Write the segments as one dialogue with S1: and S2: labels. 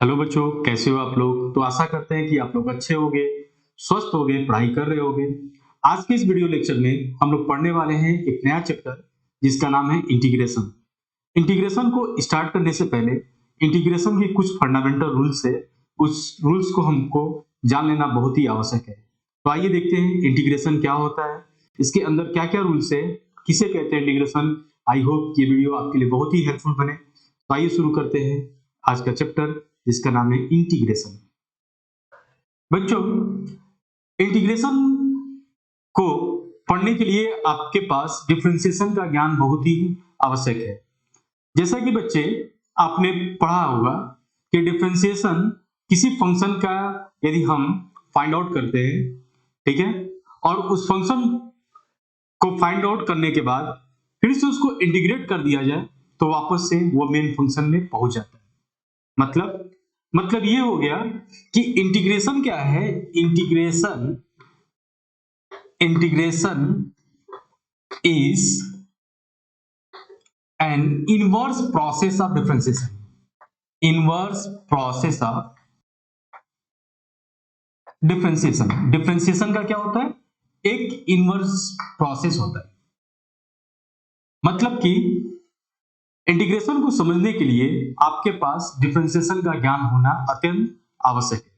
S1: Hello बच्चों, कैसे हो आप लोग। तो आशा करते हैं कि आप लोग अच्छे होंगे, स्वस्थ होंगे, पढ़ाई कर रहे होंगे। आज के इस वीडियो लेक्चर में हम लोग पढ़ने वाले हैं एक नया चैप्टर जिसका नाम है इंटीग्रेशन। इंटीग्रेशन को स्टार्ट करने से पहले इंटीग्रेशन के कुछ फंडामेंटल रूल्स है, उस रूल्स को हमको जान लेना बहुत ही आवश्यक है। तो आइए देखते हैं इंटीग्रेशन क्या होता है, इसके अंदर क्या क्या रूल्स है, किसे कहते हैं इंटीग्रेशन। आई होप ये वीडियो आपके लिए बहुत ही हेल्पफुल बने। तो आइए शुरू करते हैं आज का चैप्टर जिसका नाम है इंटीग्रेशन। बच्चों, इंटीग्रेशन को पढ़ने के लिए आपके पास डिफरेंशिएशन का ज्ञान बहुत ही आवश्यक है। जैसा कि बच्चे आपने पढ़ा होगा कि डिफरेंशिएशन किसी फंक्शन का यदि हम फाइंड आउट करते हैं, ठीक है, और उस फंक्शन को फाइंड आउट करने के बाद फिर से उसको इंटीग्रेट कर दिया जाए तो वापस से वो मेन फंक्शन में पहुंच जाता है। मतलब ये हो गया कि इंटीग्रेशन क्या है। Integration is an inverse process of differentiation. Inverse process of differentiation. Differentiation का क्या होता है? एक इनवर्स प्रोसेस होता है। मतलब कि इंटीग्रेशन को समझने के लिए आपके पास डिफरेंशिएशन का ज्ञान होना अत्यंत आवश्यक है,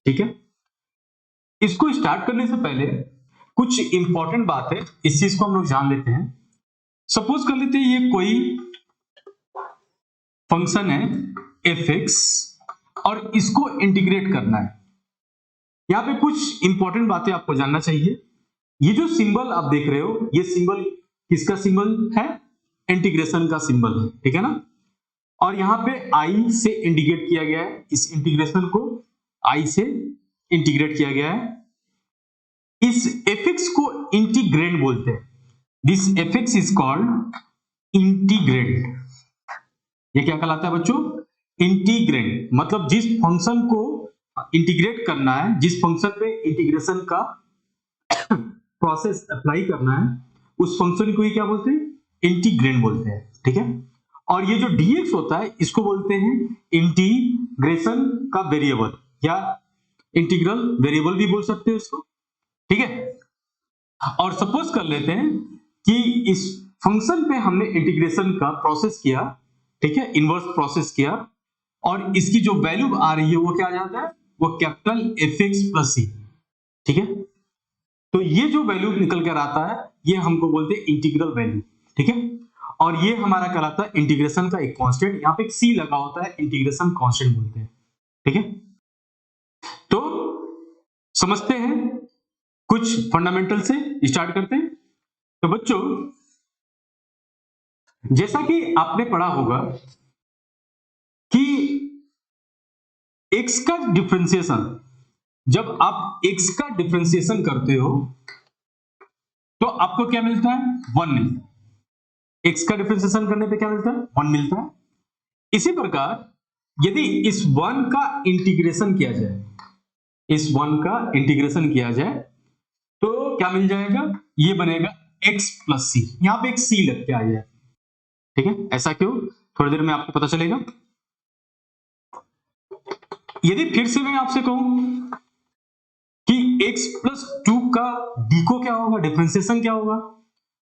S1: ठीक है। इसको स्टार्ट करने से पहले कुछ इंपॉर्टेंट बात है, इस चीज को हम लोग जान लेते हैं। सपोज कर लेते हैं ये कोई फंक्शन है fx और इसको इंटीग्रेट करना है। यहां पे कुछ इंपॉर्टेंट बातें आपको जानना चाहिए। ये जो सिंबल आप देख रहे हो, ये सिंबल किसका सिंबल है? इंटीग्रेशन का सिंबल है, ठीक है ना। और यहां पे i से इंटीग्रेट किया गया है, इस इंटीग्रेशन को i से इंटीग्रेट किया गया है। इस fx को इंटीग्रेंड बोलते हैं। This fx is called integrand. ये क्या कहलाता है बच्चों? इंटीग्रेंड। मतलब जिस फंक्शन को इंटीग्रेट करना है, जिस फंक्शन पे इंटीग्रेशन का प्रोसेस अप्लाई करना है, उस फंक्शन को ही क्या बोलते हैं? इंटीग्रेंड बोलते हैं, ठीक है। और ये जो dx होता है इसको बोलते हैं इंटीग्रेशन का वेरिएबल, या इंटीग्रल वेरिएबल भी बोल सकते हैं उसको, ठीक है। और सपोज कर लेते हैं कि इस फंक्शन पे हमने इंटीग्रेशन का प्रोसेस किया, ठीक है, इनवर्स प्रोसेस किया, और इसकी जो वैल्यू आ रही है वो क्या आ जाता है? वो कैपिटल fx प्लस c, ठीक है। तो ये जो वैल्यू निकल कर आता है ये हमको बोलते हैं इंटीग्रल वैल्यू, ठीक है। और ये हमारा कहलाता है इंटीग्रेशन का एक कांस्टेंट। यहाँ पे एक c लगा होता है, इंटीग्रेशन कांस्टेंट बोलते हैं, ठीक है। तो समझते हैं, कुछ फंडामेंटल से स्टार्ट करते हैं। तो बच्चों, जैसा कि आपने पढ़ा होगा कि x का डिफरेंशिएशन, जब आप x का डिफरेंशिएशन करते हो तो आपको क्या मिलता है? 1 मिलता है। x का डिफरेंशिएशन करने पे क्या मिलता है? 1 मिलता है। इसी प्रकार यदि इस 1 का इंटीग्रेशन किया जाए, इस 1 का इंटीग्रेशन किया जाए तो क्या मिल जाएगा? ये बनेगा x प्लस सी। यहां पे एक c लग के आ जाए, ठीक है। ऐसा क्यों? थोड़ी देर में आपको पता चलेगा। यदि फिर से मैं आपसे कहूं कि x प्लस 2 का d को क्या होगा, डिफरेंशिएशन क्या होगा,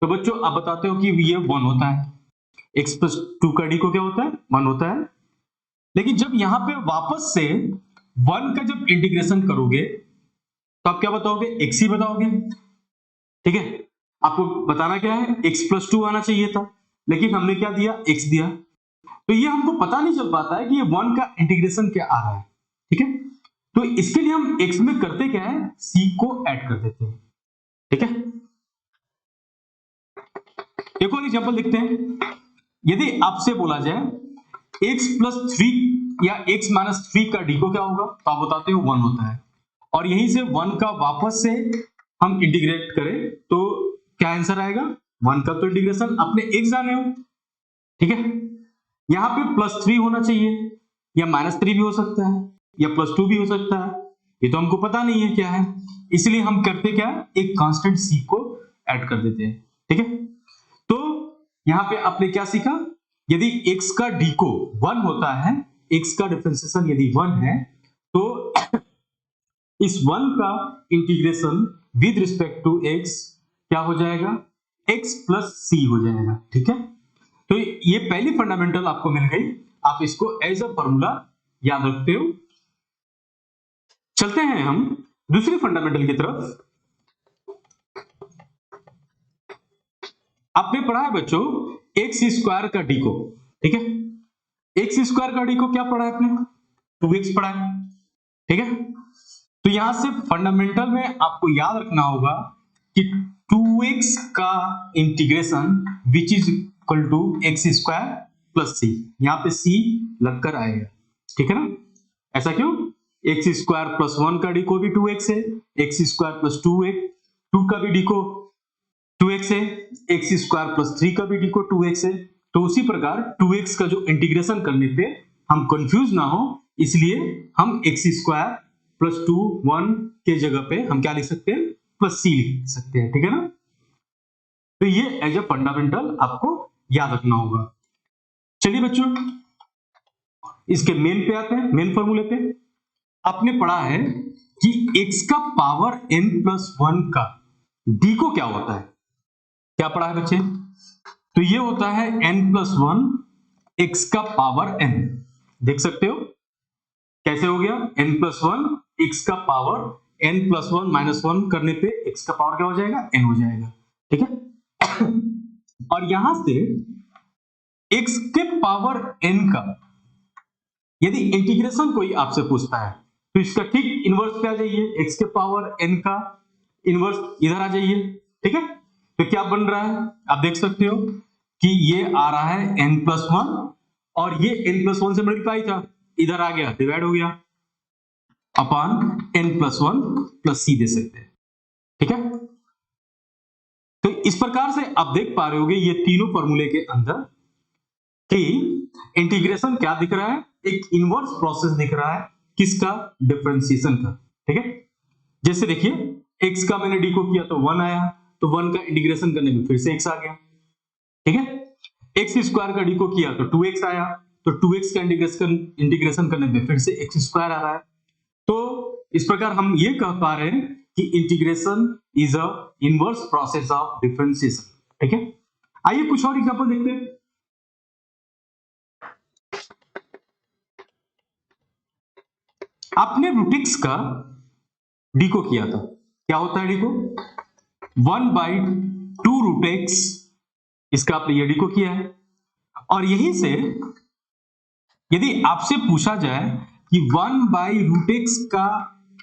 S1: तो बच्चों आप बताते हो कि ये 1 होता है। x प्लस 2 का d को क्या होता है? 1 होता है। लेकिन जब यहां पे वापस से 1 का जब इंटीग्रेशन करोगे तो आप क्या बताओगे? x ही बताओगे, ठीक है। आपको बताना क्या है? x प्लस 2 आना चाहिए था, लेकिन हमने क्या दिया? x दिया। तो ये हमको पता नहीं चल पाता है कि ये 1 का इंटीग्रेशन क्या आ रहा है, ठीक है। तो इसके लिए हम x में करते क्या है? c को ऐड कर देते हैं, ठीक है। एक और एग्जांपल देखते हैं। यदि आपसे बोला जाए x प्लस 3 या x माइनस 3 का d को क्या होगा, तो आप बताते हो 1 होता है। और यहीं से 1 का वापस से हम इंटीग्रेट करें तो क्या आंसर आएगा? 1 का तो इंटीग्रेशन अपने x जाने हो, ठीक है। यहां पे प्लस 3 होना चाहिए, या माइनस 3 भी हो सकता है, या प्लस 2 भी हो सकता है। ये तो हमको पता नहीं है क्या है, इसलिए हम करते क्या? एक कांस्टेंट c को ऐड कर देते हैं, ठीक है। तो यहां पे आपने क्या सीखा? यदि x का d को 1 होता है x का डिफरेंशिएशन यदि 1 है तो इस 1 का integration with respect to x क्या हो जाएगा, x प्लस सी हो जाएगा। ठीक है, तो ये पहली फंडामेंटल आपको मिल गई, आप इसको एज अ फॉर्मूला याद रखते हो। चलते हैं हम दूसरी फंडामेंटल की तरफ। आपने पढ़ा है बच्चों एक्स स्क्वायर का डी को, ठीक है, एक्स स्क्वायर का डी को क्या पढ़ा है आपने, 2x पढ़ा है। ठीक है, तो यहां से फंडामेंटल में आपको याद रखना होगा कि 2x का integration which is equal to x square plus c, यहां पे c लगकर आएगा। ठीक है ना, ऐसा क्यों, एक्स स्क्वायर प्लस 1 का डी को भी 2x है, एक्स स्क्वायर प्लस 2 का भी डी को 2x है, एक्स स्क्वायर प्लस 3 का भी डी को 2x है। तो उसी प्रकार 2x का जो इंटीग्रेशन करने पे हम कंफ्यूज ना हो, इसलिए हम एक्स स्क्वायर प्लस 1 के जगह पे हम क्या लिख सकते हैं, प्लस सी लिख सकते हैं। ठीक है ना, तो ये एज ए फंडामेंटल आपको याद रखना होगा। चलिए बच्चों इसके मेन पे आते हैं, मेन फॉर्मूले पे। आपने पढ़ा है कि x का पावर n प्लस 1 का d को क्या होता है, क्या पढ़ा है बच्चे, तो ये होता है n प्लस 1 x का पावर n। देख सकते हो कैसे हो गया, n प्लस 1 x का पावर n प्लस 1 माइनस 1 करने पे x का पावर क्या हो जाएगा, n हो जाएगा। ठीक है, और यहां से x के पावर n का यदि इंटीग्रेशन कोई आपसे पूछता है तो इसका ठीक इनवर्स पे आ जाइए, x के पावर n का इनवर्स इधर आ जाइए। ठीक है, तो क्या बन रहा है, आप देख सकते हो कि ये आ रहा है n प्लस 1 और ये n प्लस 1 से मल्टीप्लाई था, इधर आ गया डिवाइड हो गया अपॉन n प्लस 1 प्लस सी दे सकते हैं। ठीक है, तो इस प्रकार से आप देख पा रहे होगे ये तीनों फॉर्मूले के अंदर कि इंटीग्रेशन क्या दिख रहा है, एक इनवर्स प्रोसेस दिख रहा है, किसका, डिफरेंशिएशन का। ठीक है, जैसे देखिए x का मैंने डी को किया तो 1 आया, तो 1 का इंटीग्रेशन करने में फिर से x आ गया। ठीक है, एक्स स्क्वायर का डी को किया तो 2x आया, तो 2x का इंटीग्रेशन करने में फिर से x स्क्वायर आ रहा है। तो इस प्रकार हम ये कह पा रहे हैं कि integration is a inverse process of differentiation. ठीक है, आइए कुछ और एग्जांपल देखते हैं। आपने रूट x का डी को किया था, क्या होता है डी को, 1/2 रूट x, इसका आपने ये डी को किया है। और यहीं से यदि आपसे पूछा जाए कि 1/रूट x का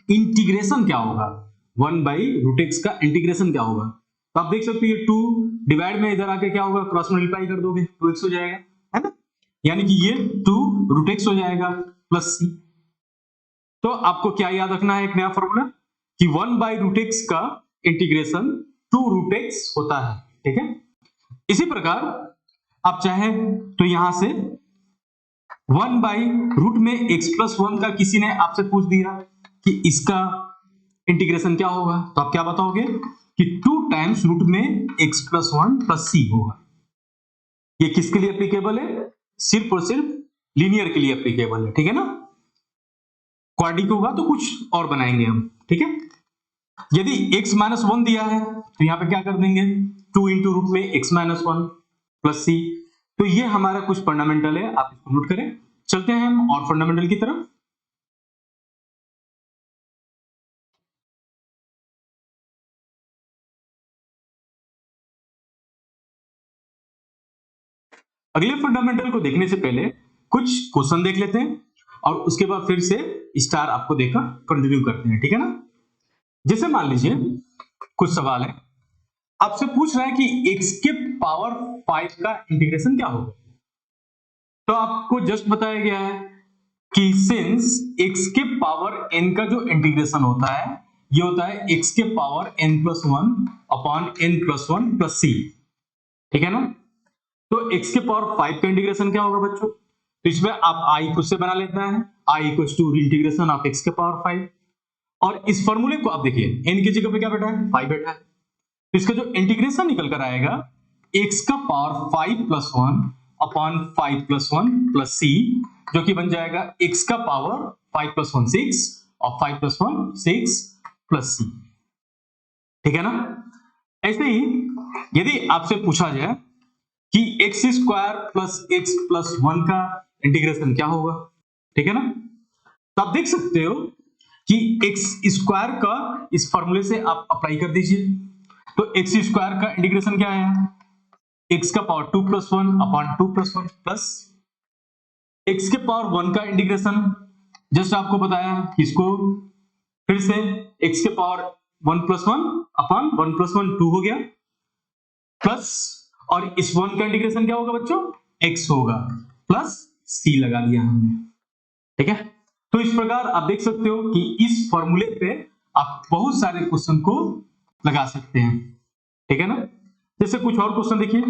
S1: इंटीग्रेशन क्या होगा, 1/रूट x का इंटीग्रेशन क्या होगा, तो आप देख सकते हो 2 डिवाइड में इधर आके क्या होगा, क्रॉस मल्टीप्लाई कर दोगे 2x हो जाएगा, है ना, यानी कि ये 2 रूट x हो जाएगा प्लस c। तो आपको क्या याद रखना है, एक नया फॉर्मूला कि 1/रूट x का इंटीग्रेशन 2 रूट x होता है। ठीक है, इसी प्रकार आप चाहे तो यहां से 1/रूट में x प्लस 1 का किसी ने आपसे पूछ दिया कि इसका इंटीग्रेशन क्या होगा, तो आप क्या बताओगे कि 2 टाइम्स रूट में x प्लस 1 प्लस c होगा। ये किसके लिए एप्लीकेबल है, सिर्फ और सिर्फ लीनियर के लिए एप्लीकेबल है। ठीक है ना, क्वाड्रिक होगा तो कुछ और बनाएंगे हम। ठीक है, यदि x माइनस 1 दिया है तो यहां पे क्या कर देंगे, 2 इंटू रूट में x माइनस 1 प्लस सी। तो ये हमारा कुछ फंडामेंटल है, आप इसको नोट करें। चलते हैं हम और फंडामेंटल की तरफ। अगले फंडामेंटल को देखने से पहले कुछ क्वेश्चन देख लेते हैं और उसके बाद फिर से स्टार आपको देखकर कंटिन्यू करते हैं। ठीक है ना, जैसे मान लीजिए कुछ सवाल है, आपसे पूछ रहा है कि x के पावर 5 का इंटीग्रेशन क्या होगा, तो आपको जस्ट बताया गया है कि सिंस x के पावर n का जो इंटीग्रेशन होता है ये होता है x के power n plus 1 upon n plus 1 plus c। ठीक है ना, तो x के पावर 5 का इंटीग्रेशन क्या होगा बच्चों, तो इसमें आप i खुद से बना लेना है, i equals to integration of x के पावर 5। और इस फॉर्मूले को आप देखिए n की जगह पे क्या बैठा है, 5 बैठा है, तो इसका जो इंटीग्रेशन निकल कर आएगा x का power 5 plus 1 upon 5 plus 1 plus c, जो कि बन जाएगा x का पावर 5 + 1 6 और 5 + 1 6 प्लस c। ठीक है ना। ऐसे ही यदि आपसे पूछा जाए कि x square plus x plus 1 का इंटीग्रेशन क्या होगा, ठीक है ना, तो आप देख सकते हो कि x स्क्वायर का इस फॉर्मूले से आप अप्लाई कर दीजिए। तो x स्क्वायर का इंटीग्रेशन क्या है, x का पावर 2 + 1 अपॉन 2 + 1 प्लस x के पावर 1 का इंटीग्रेशन जस्ट आपको बताया किसको, फिर से x के पावर 1 + 1 अपॉन 1 + 1 2 हो गया, प्लस और इस 1 का इंटीग्रेशन क्या होगा बच्चों, x होगा, प्लस c लगा दिया हमने। ठीक है, तो इस प्रकार आप देख सकते हो कि इस फॉर्मूले पे आप बहुत सारे क्वेश्चन को लगा सकते हैं। ठीक है ना। जैसे कुछ और क्वेश्चन देखिए,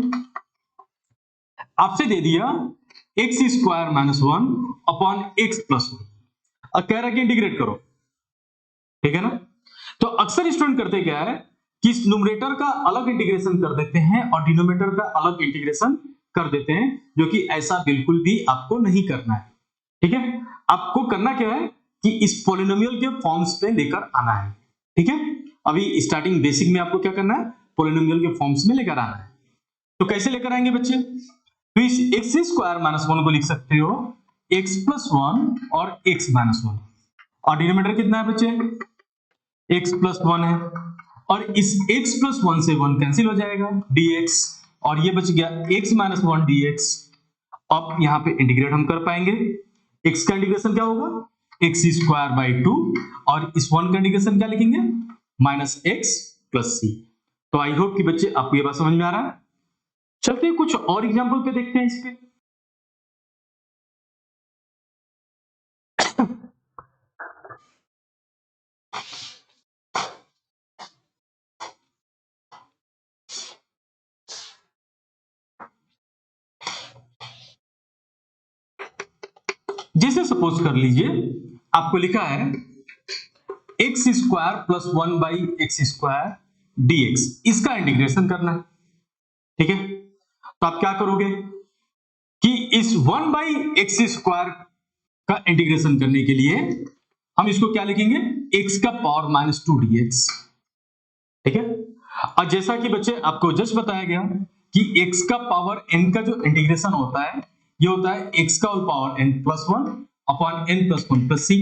S1: आपसे दे दिया x square minus 1 upon x plus 1 और कह रहा है कि इंटीग्रेट करो। ठीक है ना। तो अक्सर स्टूडेंट करते क्या है कि इस न्यूमरेटर का अलग इंटीग्रेशन कर देते हैं और डिनोमिनेटर का अलग इंटीग्रेशन कर देते हैं, जो कि ऐसा बिल्कुल भी आपको नहीं करना है। ठीक है, आपको करना क्या है कि इस पॉलिनोमियल के फॉर्म्स पे लेकर आना है। ठीक है, अभी स्टार्टिंग बेसिक में आपको क्या करना है, पॉलिनोमियल के फॉर्म्स में लेकर आना है। तो कैसे लेकर आएंगे बच्चे, तो इस x स्क्वायर माइनस 1 को लिख सकते हो x प्लस 1 और x माइनस 1, और डिनोमिनेटर कितना है बच्चे, x प्लस 1 है, और इस x प्लस 1 से 1 कैंसिल हो जाएगा dx, और ये बच गया x माइनस 1 dx। अब यहाँ पे इंटीग्रेट हम कर पाएंगे, x का इंटीग्रेशन क्या होगा, x स्क्वायर बाई 2, और इस 1 का इंटीग्रेशन क्या लिखेंगे, माइनस x प्लस c। तो आई होप कि बच्चे आपको ये बात समझ में आ रहा है। चलते हैं कुछ और एग्जांपल पे देखते हैं इस पे। जैसे सपोज कर लीजिए आपको लिखा है x square plus 1 by x square dx, इसका इंटीग्रेशन करना है। ठीक है, तो आप क्या करोगे कि इस 1 बाई एक्स स्क्वायर का इंटीग्रेशन करने के लिए हम इसको क्या लिखेंगे, x का पावर माइनस 2 dx। ठीक है, और जैसा कि बच्चे आपको जस्ट बताया गया कि x का पावर n का जो इंटीग्रेशन होता है ये होता है x का whole power n plus 1 upon n plus 1 plus c।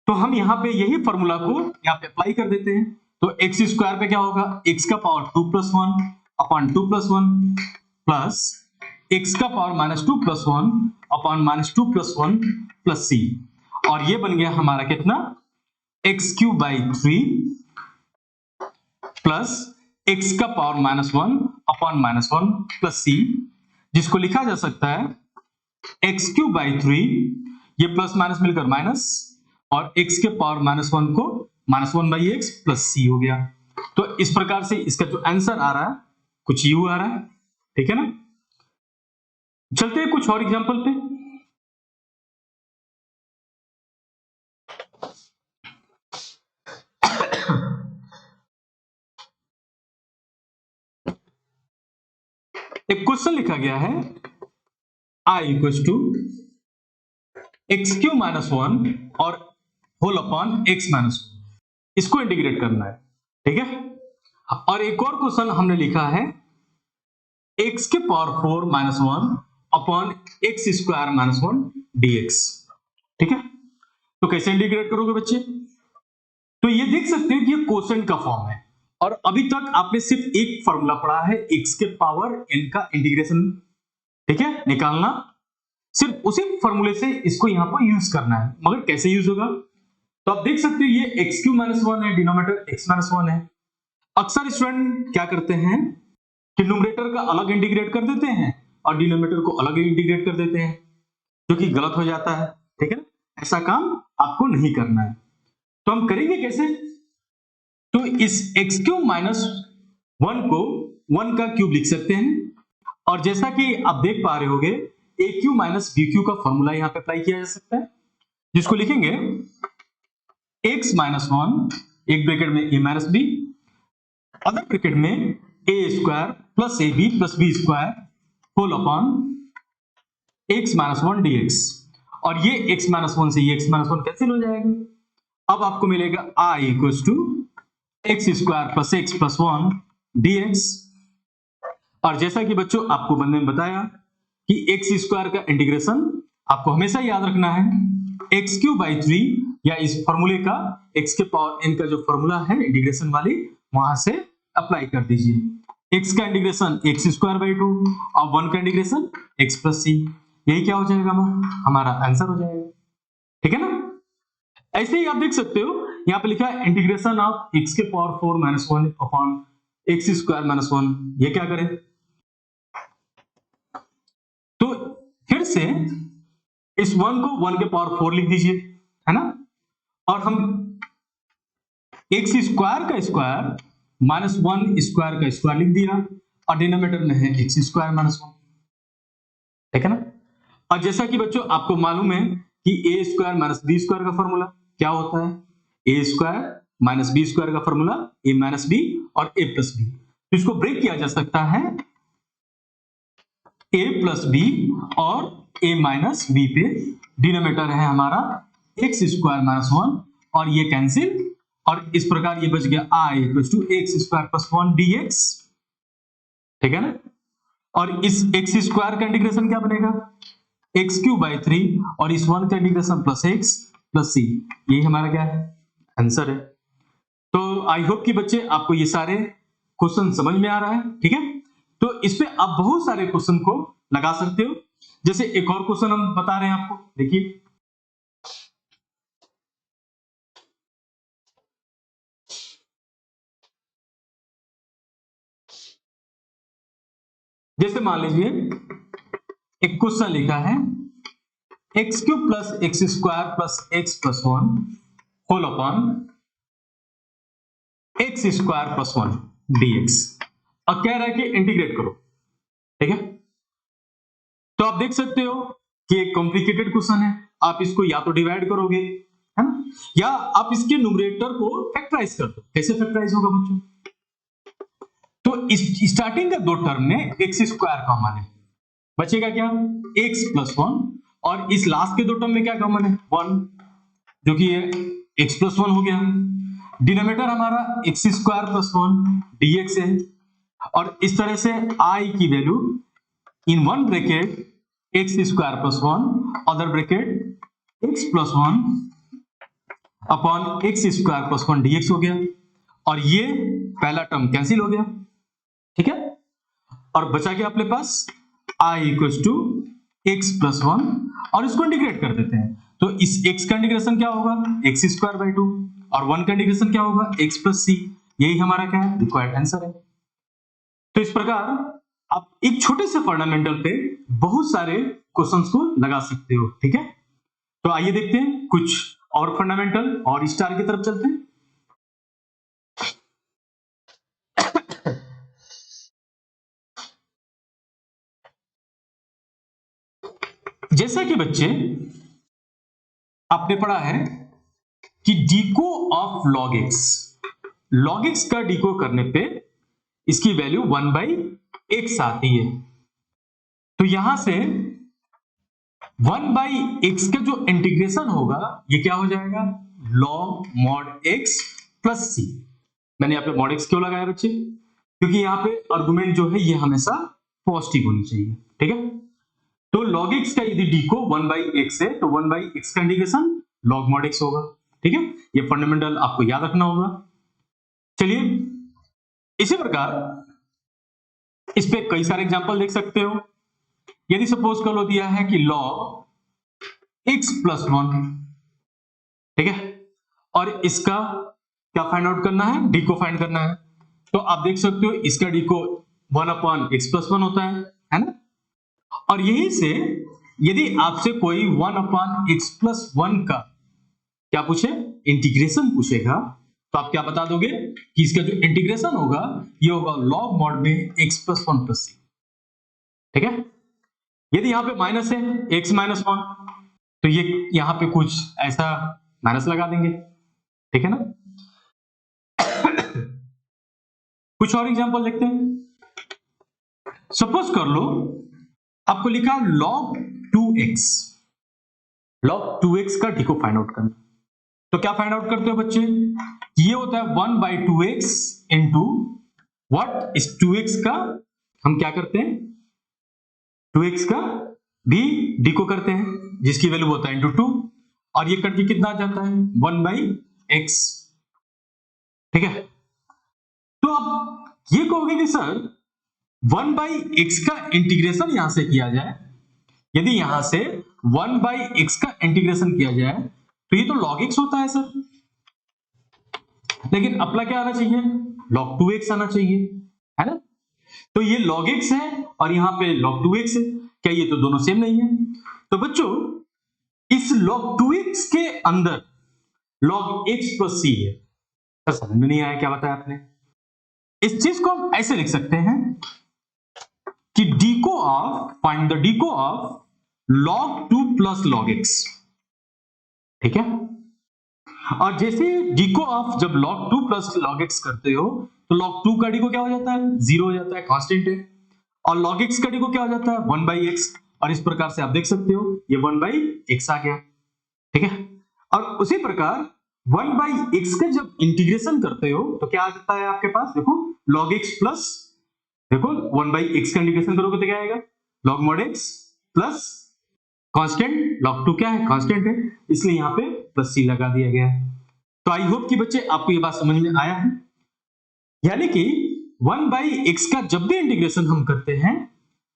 S1: तो हम यहाँ पे यही फॉर्मूला को यहाँ पे अप्लाई कर देते हैं। तो x स्क्वायर पे क्या होगा, x का power 2 plus 1 upon 2 plus 1 plus x का power minus 2 plus 1 upon minus 2 plus 1 plus c, और ये बन गया हमारा कितना, x cube by 3 plus x का power minus 1 upon minus 1 plus c, जिसको लिखा जा सकता है x क्यूब बाई 3, ये प्लस माइनस मिलकर माइनस, और x के पावर माइनस 1 को minus 1 by x plus c हो गया। तो इस प्रकार से इसका जो आंसर आ रहा है कुछ यू आ रहा है। ठीक है ना। चलते हैं कुछ और एग्जांपल पे। एक क्वेश्चन लिखा गया है i equals to x cube minus 1 और होल अपॉन एक्स माइनस 1, इसको इंटीग्रेट करना है। ठीक है, और एक और क्वेश्चन हमने लिखा है x के power 4 minus 1 upon x square minus 1 dx। ठीक है, तो कैसे इंटीग्रेट करोगे बच्चे, तो ये देख सकते हो कि ये क्वोशंट का फॉर्म है, और अभी तक आपने सिर्फ एक फॉर्मूला पढ़ा है x के पावर n का इंटीग्रेशन, ठीक है, निकालना, सिर्फ उसी फॉर्मूले से इसको यहां पर यूज करना है। मगर कैसे यूज होगा, तो आप देख सकते हो ये x क्यू माइनस 1 है, डिनोमिनेटर x माइनस 1 है। अक्सर स्टूडेंट क्या करते हैं कि न्यूमरेटर का अलग इंटीग्रेट कर देते हैं और डिनोमिनेटर को अलग इंटीग्रेट कर देते हैं, जो कि गलत हो जाता है। ठीक है ना, ऐसा काम आपको नहीं करना है। तो हम करेंगे कैसे, तो इस एक्स क्यूब माइनस 1 को 1 का क्यूब लिख सकते हैं, और जैसा कि आप देख पा रहे होगे ए क्यू माइनस बी क्यू का फॉर्मूला यहां पे अप्लाई किया जा सकता है, जिसको लिखेंगे x माइनस 1 एक ब्रैकेट में a minus b, other bracket में a square plus a b plus b square whole upon x minus one d x, और ये x माइनस वन से ये x माइनस वन कैंसिल हो जाएगा। अब आपको मिलेगा i equal to x square plus x plus one d x. और जैसा कि बच्चों आपको बंदे ने बताया कि एक्स स्क्वायर का इंटीग्रेशन आपको हमेशा याद रखना है एक्स क्यूब बाई थ्री, या इस फॉर्मूले का एक्स के पावर एन का जो फॉर्मूला है इंटीग्रेशन वाली, वहां से अप्लाई कर दीजिए। एक्स का integration x square by two और वन का इंटीग्रेशन एक्स प्लस सी, यही क्या हो जाएगा हमारा आंसर हो जाएगा। ठीक है ना। ऐसे ही आप देख सकते हो यहाँ पे लिखा है इंटीग्रेशन ऑफ एक्स के power four minus one upon x square minus one, ये क्या करें। तो फिर से इस वन को वन के पावर फोर लिख दीजिए, है ना। और हम एक्स स्क्वायर का स्क्वायर माइनस वन स्क्वायर का स्क्वायर लिख दिया, और डिनोमिनेटर में है एक्स स्क्वायर माइनस वन, ठीक है ना। और जैसा कि बच्चों आपको मालूम है कि ए स्क्वायर माइनस बी स्क्वायर का फॉर्मूला क्या होता है, ए स्क्वायर माइनस बी स्क्वायर का फॉर्मूला ए माइनस बी और ए प्लस बी। तो इसको ब्रेक किया जा सकता है ए प्लस बी और ए माइनस बी पे, डिनोमिनेटर है हमारा एक्स स्क्वायर माइनस वन और ये कैंसिल, और इस प्रकार ये बच गया I equal to x square plus one d x, ठीक है ना। और इस एक्स स्क्वायर का इंटीग्रेशन क्या बनेगा एक्स क्यूब बाई थ्री, और इस वन का इंटीग्रेशन प्लस एक्स प्लस सी, यही हमारा क्या है आंसर है। तो आई होप कि बच्चे आपको ये सारे क्वेश्चन समझ में आ रहा है, ठीक है। तो इस पे आप बहुत सारे क्वेश्चन को लगा सकते हो। जैसे एक और क्वेश्चन हम बता रहे हैं आपको, देखिए जैसे मान लीजिए एक क्वेश्चन लिखा है x cube plus x square plus x plus one whole upon x square plus one d x, और कह रहा है कि इंटीग्रेट करो, ठीक है। तो आप देख सकते हो कि एक कॉम्प्लिकेटेड क्वेश्चन है, आप इसको या तो डिवाइड करोगे, है ना, या आप इसके न्यूमरेटर को फैक्टराइज कर दो। कैसे फैक्टराइज होगा बच्चों, तो इस स्टार्टिंग का दो टर्म में एक्स स्क्वायर कॉमन है, बचेगा क्या एक्स प्लस वन, और इस लास्ट के दो टर्म में क्या कॉमन है वन, जो कि एक्स प्लस वन हो गया। डिनोमिनेटर हमारा x square plus one dx है, और इस तरह से आई की value in one bracket x square plus one, other bracket x plus one upon x square plus one dx हो गया, और ये पहला टर्म कैंसिल हो गया, ठीक है। और बचा क्या अपने पास I equal to x plus one, और इसको इंटीग्रेट कर देते हैं। तो इस x का इंटीग्रेशन क्या होगा एक्स स्क्वायर बाई टू, और वन का इंटीग्रेशन क्या होगा एक्स प्लस सी, यही हमारा क्या है रिक्वायर्ड आंसर है। तो इस प्रकार आप एक छोटे से फंडामेंटल पे बहुत सारे क्वेश्चंस को लगा सकते हो, ठीक है। तो आइए देखते हैं कुछ और फंडामेंटल और स्टार की तरफ चलते हैं। जैसा कि बच्चे आपने पढ़ा है कि डीको ऑफ लॉग एक्स का डीको करने पे इसकी वैल्यू वन बाई एक्स आती है। तो यहां से वन बाई एक्स का जो इंटीग्रेशन होगा ये क्या हो जाएगा लॉग मॉड एक्स प्लस सी। मैंने यहाँ पे मॉड एक्स क्यों लगाया बच्चे, क्योंकि यहाँ पे आर्गुमेंट जो है ये हमेशा पॉजिटिव होनी चाहिए, ठीक है। तो log x का यदि d को 1 बाई एक्स है तो 1 बाई एक्स का इंटीग्रेशन log mod x होगा, ठीक है। ये फंडामेंटल आपको याद रखना होगा। चलिए इसी प्रकार इस पे कई सारे एग्जांपल देख सकते हो। यदि सपोज कर लो दिया है कि log x प्लस वन, ठीक है, और इसका क्या फाइंड आउट करना है d को फाइंड करना है। तो आप देख सकते हो इसका d को 1 अपॉन एक्स प्लस वन होता है ना। और यहीं से यदि आपसे कोई 1 अपॉन एक्स प्लस वन का क्या पूछे इंटीग्रेशन पूछेगा, तो आप क्या बता दोगे कि इसका जो इंटीग्रेशन होगा ये होगा लॉग मॉड में एक्स प्लस वन प्लस सी, ठीक है। यदि यहां पे माइनस है एक्स माइनस वन, तो ये यहां पे कुछ ऐसा माइनस लगा देंगे, ठीक है ना। कुछ और एग्जांपल देखते हैं। सपोज कर लो आपको लिखा log 2x, log 2x का डी को फाइंड आउट करना। तो क्या फाइंड आउट करते हो बच्चे, ये होता है 1/2x इंटू व्हाट, इस 2x का हम क्या करते हैं, 2x का भी डी को करते हैं जिसकी वैल्यू होता है इंटू 2, और ये करके कितना आ जाता है 1/x। ठीक है, तो आप ये कहोगे कि सर 1/x का इंटीग्रेशन यहां से किया जाए, यदि यहां से 1/x का इंटीग्रेशन किया जाए तो ये तो log x होता है सर, लेकिन अपना क्या आना चाहिए, log 2x आना चाहिए, है ना। तो ये log x है और यहां पे log 2x है, क्या ये तो दोनों सेम नहीं है। तो बच्चों इस log 2x के अंदर log x प्लस c है, सर समझ में नहीं आया क्या बताया आपने। इस चीज को हम ऐसे लिख सकते हैं कि डीको ऑफ, फाइंड द डीको of log 2 plus log x। ठीक है, और जैसे डीको ऑफ जब log 2 प्लस log x करते हो तो log 2 का डीको क्या हो जाता है, 0 हो जाता है, कांस्टेंट है, और log x का डीको क्या हो जाता है 1/x, और इस प्रकार से आप देख सकते हो ये 1/x आ गया। ठीक है, और उसी प्रकार 1/x का जब इंटीग्रेशन करते हो तो क्या आ जाता है आपके पास, देखो log x प्लस, देखो 1/x का इंटीग्रेशन करोगे तो क्या आएगा log mod x plus constant, log 2 क्या है कांस्टेंट है, इसलिए यहां पे प्लस c लगा दिया गया है। तो आई होप कि बच्चे आपको ये बात समझ में आया है, यानी कि 1/x का जब भी इंटीग्रेशन हम करते हैं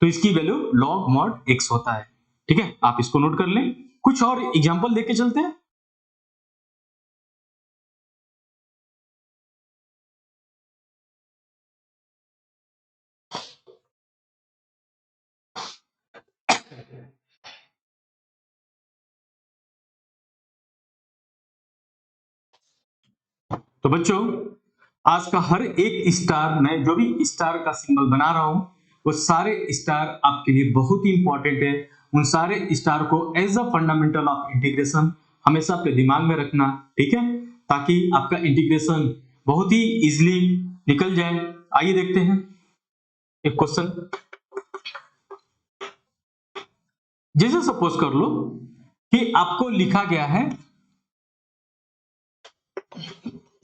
S1: तो इसकी वैल्यू log mod x होता है। ठीक है, आप इसको नोट कर लें। कुछ और एग्जांपल देके चलते हैं। तो बच्चों आज का हर एक स्टार, मैं जो भी स्टार का सिंबल बना रहा हूं वो सारे स्टार आपके लिए बहुत ही इंपॉर्टेंट है। उन सारे स्टार को as a fundamental of integration हमेशा अपने दिमाग में रखना, ठीक है, ताकि आपका इंटीग्रेशन बहुत ही इजीली निकल जाए। आइए देखते हैं एक क्वेश्चन। जैसे सपोज कर लो कि आपको लिखा गया है,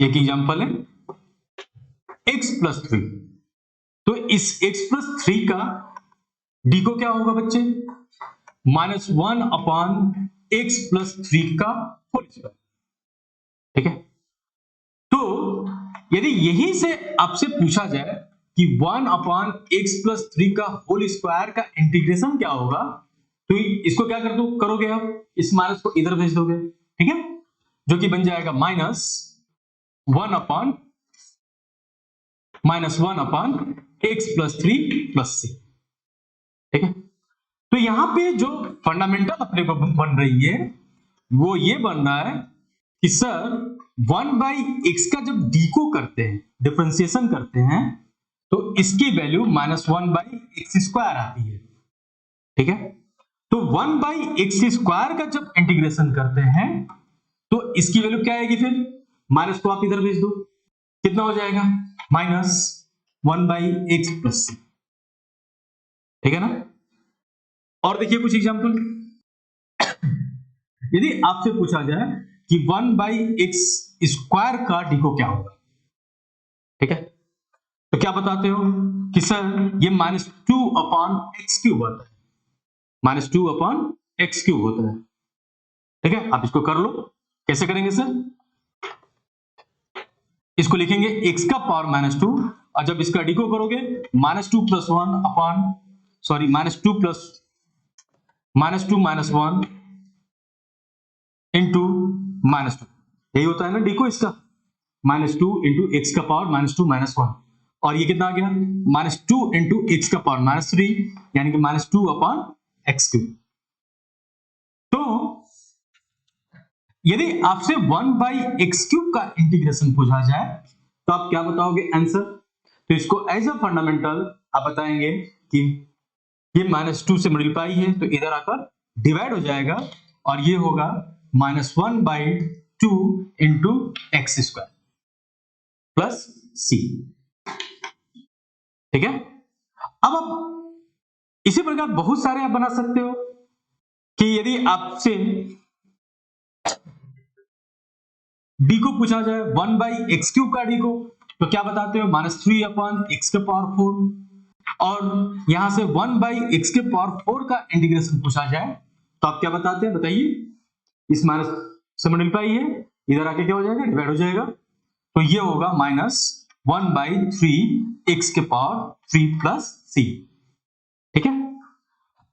S1: एक एग्जांपल है x प्लस 3, तो इस x प्लस 3 का डी को क्या होगा बच्चे, -1/x प्लस 3 का होल स्क्वायर। ठीक है, तो यदि यही से आपसे पूछा जाए कि 1/x प्लस 3 का होल स्क्वायर का इंटीग्रेशन क्या होगा, तो इसको क्या कर दो, करोगे आप इस माइनस को इधर भेज दोगे, ठीक है, जो कि बन जाएगा -1/x प्लस 3 प्लस c। ठीक है, तो यहां पे जो फंडामेंटल अपने को बन रही है वो ये बन रहा है कि सर 1/x का जब डी को करते हैं, डिफरेंशिएशन करते हैं, तो इसकी वैल्यू -1/x स्क्वायर आती है। ठीक है, तो 1/x स्क्वायर का जब इंटीग्रेशन करते हैं तो इसकी वैल्यू क्या आएगी, फिर माइनस को आप इधर भेज दो, कितना हो जाएगा -1/x प्लस c। ठीक है ना, और देखिए कुछ एग्जांपल। यदि आपसे पूछा जाए कि 1/x स्क्वायर का डी को क्या होगा, ठीक है, तो क्या बताते हो कि सर ये -2/x³ होता है, -2/x³ होता है। ठीक है, आप इसको कर लो, कैसे करेंगे सर, इसको लिखेंगे x का पावर -2, और जब इसका डी को करोगे -2 plus 1 upon, sorry -2 plus -2 -1 into -2, यही होता है ना डी को इसका, -2 इंटू एक्स का पावर -2 -1, और ये कितना आ गया -2 इंटू एक्स का पावर -3, यानी कि -2/x³। तो यदि आपसे 1/x³ का इंटीग्रेशन पूछा जाए तो आप क्या बताओगे आंसर, तो इसको एज अ फंडामेंटल आप बताएंगे कि ये -2 से मल्टीप्लाई है तो इधर आकर डिवाइड हो जाएगा, और ये होगा -1/2 into x square plus c। ठीक है, अब आप इसी प्रकार बहुत सारे आप बना सकते हो। कि यदि आपसे डी को पूछा जाए 1/x³ का डी को, तो क्या बताते हो? -3/x⁴। और यहां से 1/x⁴ का इंटीग्रेशन पूछा जाए तो आप क्या बताते हैं? बताइए। इस माइनस से मल्टीप्लाई है, इधर आके क्या हो जाएगा? डिवाइड हो जाएगा। तो ये होगा -1/3x⁴ प्लस c। ठीक है,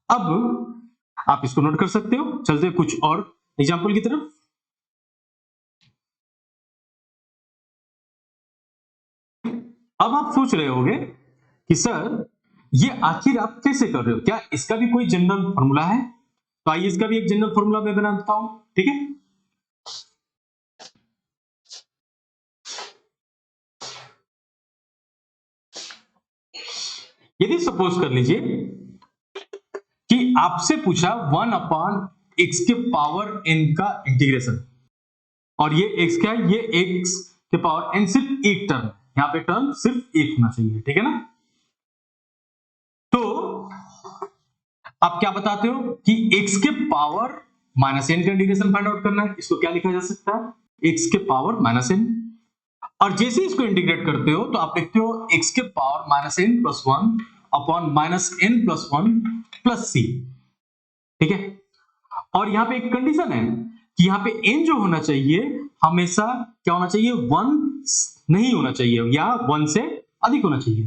S1: अब आप इसको नोट कर सकते हो। चलते हैं कुछ और एग्जाम्पल की तरफ। अब आप सोच रहे होंगे कि सर ये आखिर आप कैसे कर रहे हो? क्या इसका भी कोई जनरल फॉर्मूला है? तो आइए इसका भी एक जनरल फॉर्मूला मैं बना देता हूं। ठीक है, यदि सपोज कर लीजिए कि आपसे पूछा 1/x⁴n का इंटीग्रेशन, और ये x क्या है? ये x⁴n सिर्फ एक टर्म, यहां पे टर्म सिर्फ एक होना चाहिए। ठीक है ना? तो आप क्या बताते हो कि x⁻n का इंटीग्रेशन फाइंड आउट करना है। इसको क्या लिखा जा सकता है? x⁻n। और जैसे इसको इंटीग्रेट करते हो तो आप लिखते हो x⁻n + 1 upon -n+1 plus c। ठीक है, और यहां पे एक कंडीशन है कि यहां पे n जो होना चाहिए हमेशा क्या होना चाहिए? 1 नहीं होना चाहिए, या 1 से अधिक होना चाहिए।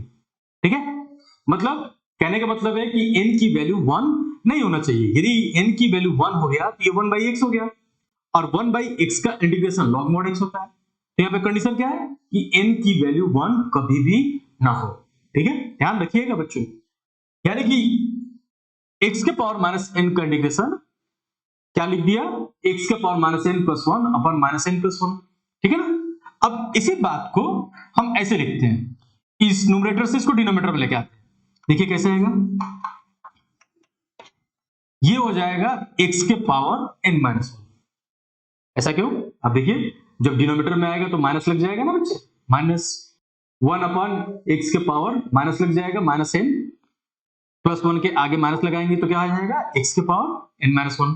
S1: ठीक है, मतलब कहने का मतलब है कि n की वैल्यू 1 नहीं होना चाहिए। यदि n की वैल्यू 1 हो गया तो ये 1/x हो गया, और 1/x का इंटीग्रेशन log mod x होता है। तो यहाँ पे कंडीशन क्या है कि n की वैल्यू 1 कभी भी ना हो। ठीक है, ध्यान रखिएगा बच्चों। यानी कि x⁻n का इंटीग्रेशन क्या लिख दिया? x⁻n + 1 upon -n+1। ठीक है ना? अब इसी बात को हम ऐसे लिखते हैं, इस न्यूमरेटर से इसको डिनोमिनेटर में लेके आते हैं। देखिए कैसे आएगा? ये हो जाएगा x⁻n-1। ऐसा क्यों? अब देखिए, जब डिनोमिनेटर में आएगा तो माइनस लग जाएगा ना बच्चे, -1/x⁻, माइनस लग जाएगा -n+1 के आगे माइनस लगाएंगे तो क्या आ जाएगा? x⁻n-1।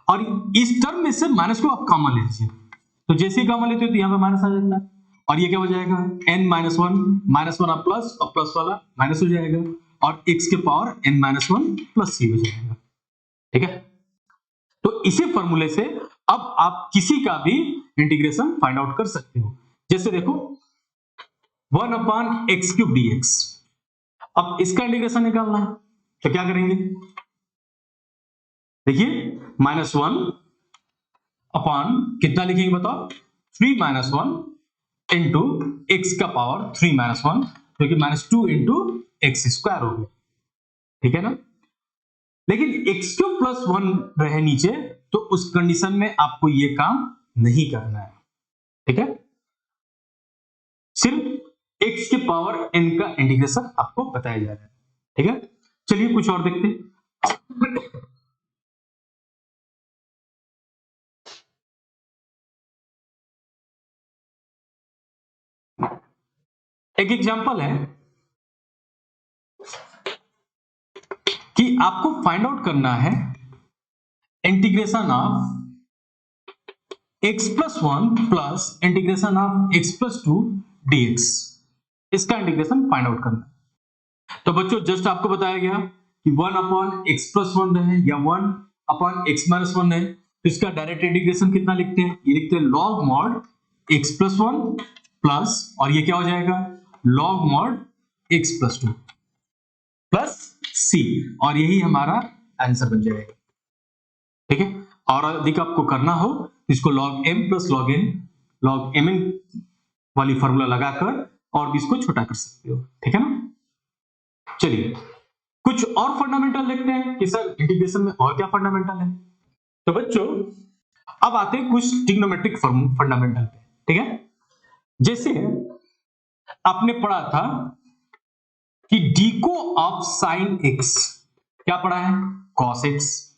S1: और इस टर्म में से माइनस को आप कॉमन ले लीजिए, तो जैसे ही कॉमन लेते हो तो यहां पे माइनस आ जाता है, और ये क्या हो जाएगा? n-1 -1 आप प्लस, और प्लस वाला माइनस हो जाएगा, और x⁻n-1 प्लस c हो जाएगा। ठीक है, तो इसी फॉर्मूले से अब आप किसी का भी इंटीग्रेशन फाइंड आउट कर सकते हो। जैसे देखो 1/x³ dx, अब इसका इंटीग्रेशन निकालना है तो क्या करेंगे? देखिए -1 अपॉन कितना लिखेंगे बताओ? 3 - 1 इंटू x⁻3-1, जो कि -2 इंटू x² हो गया। ठीक है ना? लेकिन x³ + 1 रहे नीचे, तो उस कंडीशन में आपको ये काम नहीं करना है। ठीक है, सिर्फ x⁻n का इंटीग्रेशन आपको बताया जा रहा है। ठीक है, चलिए कुछ और देखते हैं। एक एग्जांपल है कि आपको फाइंड आउट करना है integration of x+1 plus integration of x+2 dx। इसका इंटीग्रेशन फाइंड आउट करना है। तो बच्चों जस्ट आपको बताया गया कि 1/x+1 रहे या 1/x-1 है, तो इसका डायरेक्ट इंटीग्रेशन कितना लिखते हैं? ये लिखते हैं log mod x+1 प्लस, और ये क्या हो जाएगा? log mod x+2 plus c, और यही हमारा आंसर बन जाएगा। ठीक है, और अधिक आपको करना हो इसको log m plus log mn वाली फॉर्मूला लगाकर और भी इसको छोटा कर सकते हो। ठीक है ना? चलिए कुछ और फंडामेंटल देखते हैं कि सर इंटीग्रेशन में और क्या फंडामेंटल है। तो बच्चों अब आते हैं कुछ ट्रिग्नोमेट्रिक फंडामेंटल पे। ठीक है, जैसे आपने पढ़ा था कि डीको ऑफ साइन एक्स, क्या पढ़ा है? कॉस एक्स,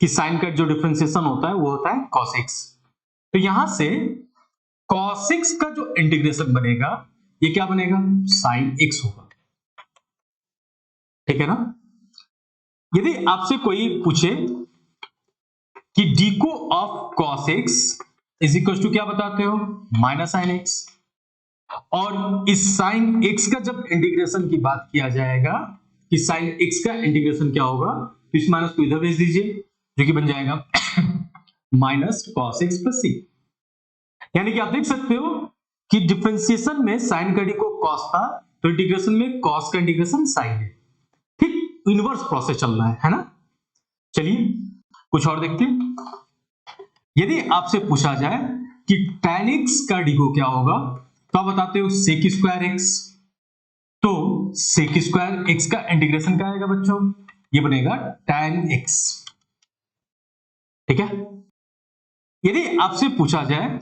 S1: कि साइन का जो डिफरेंशिएशन होता है वो होता है कॉस एक्स। तो यहां से कॉस एक्स का जो इंटीग्रेशन बनेगा ये क्या बनेगा? साइन एक्स होगा। ठीक है ना? यदि आपसे कोई पूछे कि डिको of cos x is equal to क्या बताते हो, माइनस साइन एक्स। और इस साइन x का जब इंटीग्रेशन की बात किया जाएगा कि साइन x का इंटीग्रेशन क्या होगा, तो इस माइनस को इधर भेज दीजिए, जो कि बन जाएगा माइनस cos x प्लस सी। यानी कि आप देख सकते हो कि डिफरेंशिएशन में साइन का डिको cos था, तो इंटीग्रेशन में cos का इंटीग्रेशन साइन है। ठीक इनवर्स प्रोसेस चल रहा है ना। चलिए कुछ और देखते हैं। यदि आपसे पूछा जाए कि tan x का डिको क्या होगा, तो आप बताते हो sec स्क्वायर x। तो sec स्क्वायर x का इंटीग्रेशन क्या आएगा बच्चों, ये बनेगा tan x। ठीक है। यदि आपसे पूछा जाए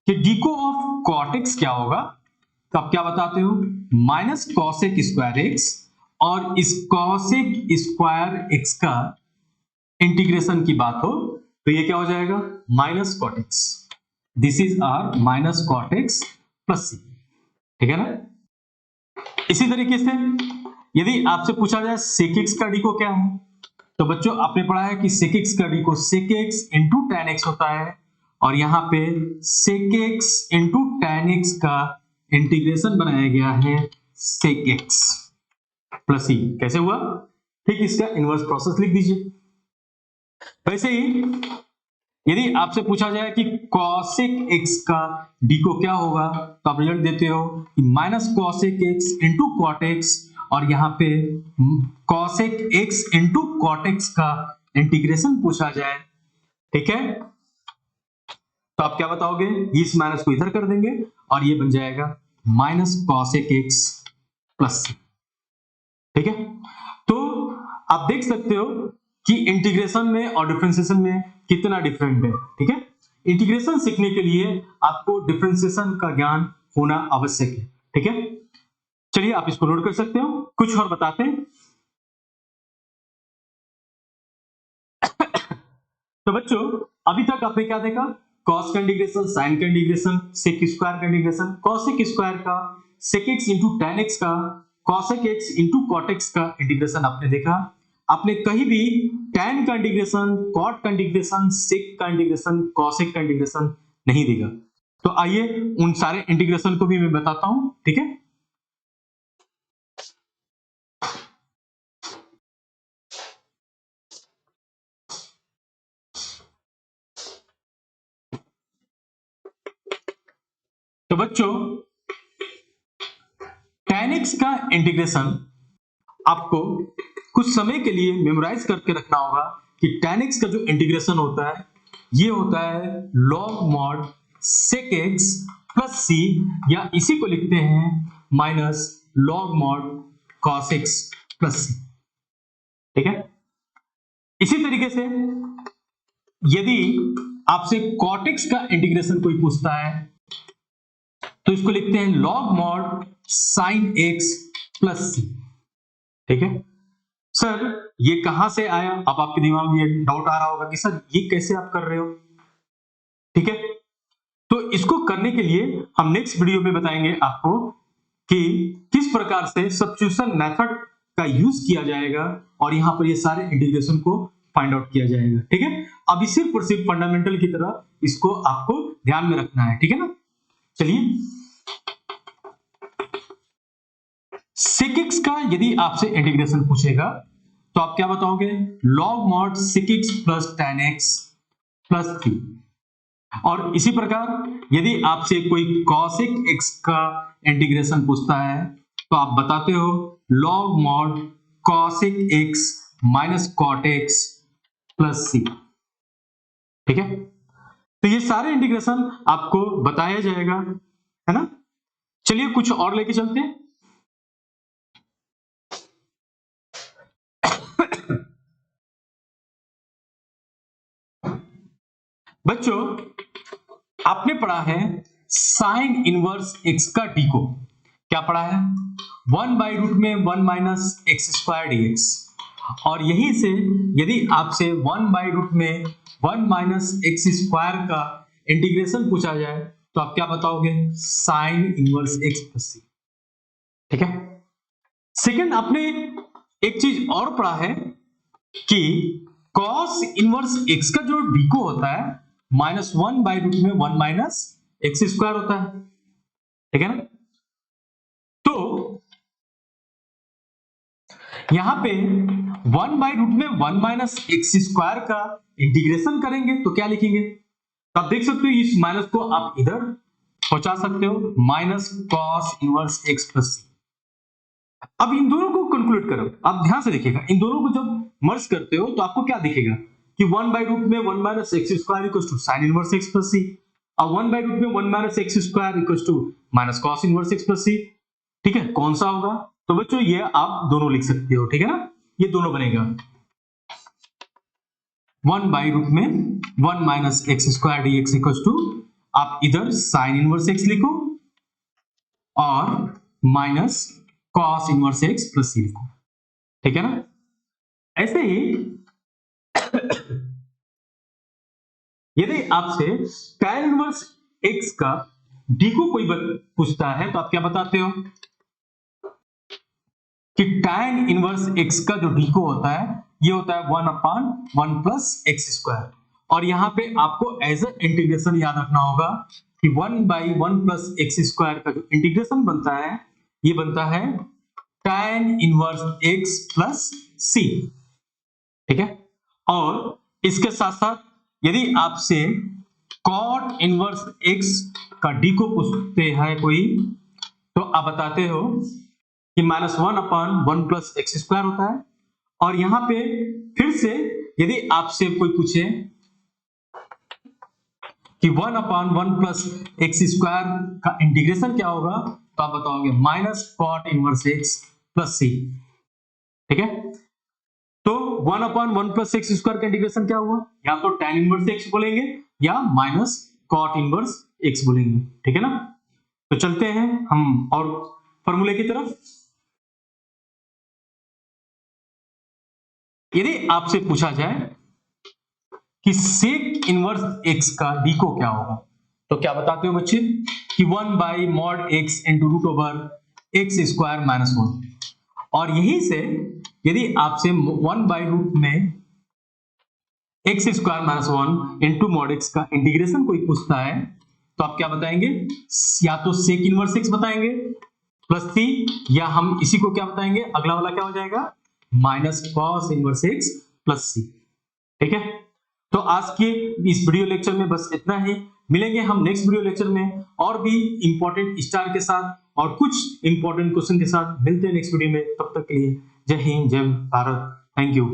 S1: कि डिको ऑफ cot x क्या होगा, तो आप क्या बताते हो, माइनस cosec स्क्वायर x, और इस cosec स्क्वायर x का इंटीग्रेशन की बात हो तो ये क्या हो जाएगा, minus cot x। This is our minus cot x plus सी। ठीक है ना। इसी तरीके से यदि आपसे पूछा जाए sec x का डिको क्या है, तो बच्चों आपने पढ़ा है कि sec x का डिको sec x into tan x होता है, और यहां पे sec x into tan x का इंटीग्रेशन बनाया गया है sec x प्लस सी। कैसे हुआ, ठीक इसका इनवर्स प्रोसेस लिख दीजिए। वैसे ही यदि आपसे पूछा जाए कि cosec x का डिको क्या होगा, तो आप रिजल्ट देते हो कि minus cosec x into cot x, और यहाँ पे cosec x into cot x का इंटीग्रेशन पूछा जाए। ठीक है, तो आप क्या बताओगे, इस माइनस को इधर कर देंगे और ये बन जाएगा माइनस cosec x प्लस। ठीक है, तो आप देख सकते हो कि इंटीग्रेशन में और डिफरेंशिएशन में कितना डिफरेंट है। ठीक है, इंटीग्रेशन सीखने के लिए आपको डिफरेंशिएशन का ज्ञान होना आवश्यक है। ठीक है, चलिए आप इसको नोट कर सकते हो। कुछ और बताते हैं। तो बच्चों अभी तक आपने क्या देखा, cos का इंटीग्रेशन, sin का इंटीग्रेशन, sec स्क्वायर का इंटीग्रेशन, cosec स्क्वायर का, sec x into tan x का, cosec x into cot x का इंटीग्रेशन आपने देखा। आपने कहीं भी tan का इंटीग्रेशन, cot का इंटीग्रेशन, sec का इंटीग्रेशन, cosec का इंटीग्रेशन नहीं देखा। तो आइए उन सारे इंटीग्रेशन को भी मैं बताता हूं। ठीक है, तो बच्चों tan x का इंटीग्रेशन आपको कुछ समय के लिए मेमोराइज करके रखना होगा कि tan x का जो इंटीग्रेशन होता है ये होता है log mod sec x plus सी, या इसी को लिखते हैं minus log mod cos x plus सी। ठीक है, इसी तरीके से यदि आपसे cot x का इंटीग्रेशन कोई पूछता है तो इसको लिखते हैं log mod sin x plus सी। ठीक है सर, ये कहां से आया, अब आपके दिमाग में ये डाउट आ रहा होगा कि सर ये कैसे आप कर रहे हो। ठीक है, तो इसको करने के लिए हम नेक्स्ट वीडियो में बताएंगे आपको कि किस प्रकार से सब्स्टिट्यूशन मेथड का यूज किया जाएगा और यहां पर ये सारे इंटीग्रेशन को फाइंड आउट किया जाएगा। ठीक है, अभी सिर्फ और सिर्फ फंडामेंटल की तरह इसको आपको ध्यान में रखना है। ठीक है ना। चलिए, sec x का यदि आपसे इंटीग्रेशन पूछेगा तो आप क्या बताओगे, log mod sec x plus tan x plus 3। और इसी प्रकार यदि आपसे कोई cosec x का इंटीग्रेशन पूछता है तो आप बताते हो log mod cosec x minus cot x plus c। ठीक है, तो ये सारे इंटीग्रेशन आपको बताया जाएगा, है ना। चलिए कुछ और लेके चलते हैं। बच्चों आपने पढ़ा है साइन इनवर्स एक्स का डिको, क्या पढ़ा है, 1 बाई रूट में 1 माइनस एक्स स्क्वायर डीएक्स। और यहीं से यदि आपसे 1 बाई रूट में 1 माइनस एक्स स्क्वायर का इंटीग्रेशन पूछा जाए तो आप क्या बताओगे, साइन इनवर्स एक्स प्लस सी। ठीक है, सेकंड आपने एक चीज और पढ़ा है कि कॉस इनवर्स एक्स का जो डीको होता है -1 बाई रूट में 1 माइनस एक्स स्क्वायर होता है, ठीक है ना। तो यहां पे 1 बाई रूट में 1 माइनस एक्स स्क्वायर का इंटीग्रेशन करेंगे तो क्या लिखेंगे, तो आप देख सकते हो इस माइनस को आप इधर पहुंचा सकते हो, minus cos inverse x plus c. अब इन दोनों को कंक्लूड करो, आप ध्यान से देखिएगा, इन दोनों को जब मर्ज करते हो तो आपको क्या दिखेगा कि 1 बाई रूट में 1 minus x square equals to sine inverse x plus c, और 1 बाई रूट में 1 minus x square equals to minus cos inverse x plus सी। ठीक है, कौन सा होगा, तो बच्चों ये आप दोनों लिख सकते हो, ठीक है ना, ये दोनों बनेगा 1 बाई रूट में 1 minus x square d x equals to, आप इधर साइन इनवर्स एक्स लिखो और minus cos inverse x plus c लिखो, ठीक है ना। ऐसे ही यदि आपसे tan इनवर्स x का d को कोई पूछता है तो आप क्या बताते हो कि tan इनवर्स x का जो d को होता है ये होता है 1/1 प्लस एक्स स्क्वायर, और यहां पे आपको एज ए इंटीग्रेशन याद रखना होगा कि 1/1 प्लस एक्स स्क्वायर का जो इंटीग्रेशन बनता है ये बनता है tan इनवर्स x प्लस c, ठीक है। और इसके साथ साथ यदि आपसे cot इनवर्स x का d को पूछते हैं कोई तो आप बताते हो कि -1/1 प्लस एक्स स्क्वायर होता है, और यहां पे फिर से यदि आपसे कोई पूछे कि 1/1 प्लस एक्स स्क्वायर का इंटीग्रेशन क्या होगा तो आप बताओगे minus cot inverse x plus सी, ठीक है। तो 1/1 प्लस एक्स स्क्वायर का इंटीग्रेशन क्या हुआ, या तो tan इनवर्स एक्स बोलेंगे या माइनस कॉट इनवर्स एक्स बोलेंगे, ठीक है ना। तो चलते हैं हम और फॉर्मूले की तरफ। यदि आपसे पूछा जाए कि सेक इनवर्स एक्स का डी को क्या होगा तो क्या बताते हो बच्चे कि 1 by mod x into root over x square minus 1, और यहीं से यदि आपसे 1 बाई रूट में x square minus 1 into mod x का इंटीग्रेशन कोई पूछता है तो आप क्या बताएंगे, या तो सेक इनवर्स एक्स बताएंगे प्लस सी, या हम इसी को क्या बताएंगे, अगला वाला क्या हो जाएगा minus cos inverse x plus सी, ठीक है। तो आज के इस वीडियो लेक्चर में बस इतना ही, मिलेंगे हम नेक्स्ट वीडियो लेक्चर में और भी इंपॉर्टेंट स्टार के साथ और कुछ इंपॉर्टेंट क्वेश्चन के साथ। मिलते हैं नेक्स्ट वीडियो में, तब तक के लिए जय हिंद जय भारत, थैंक यू।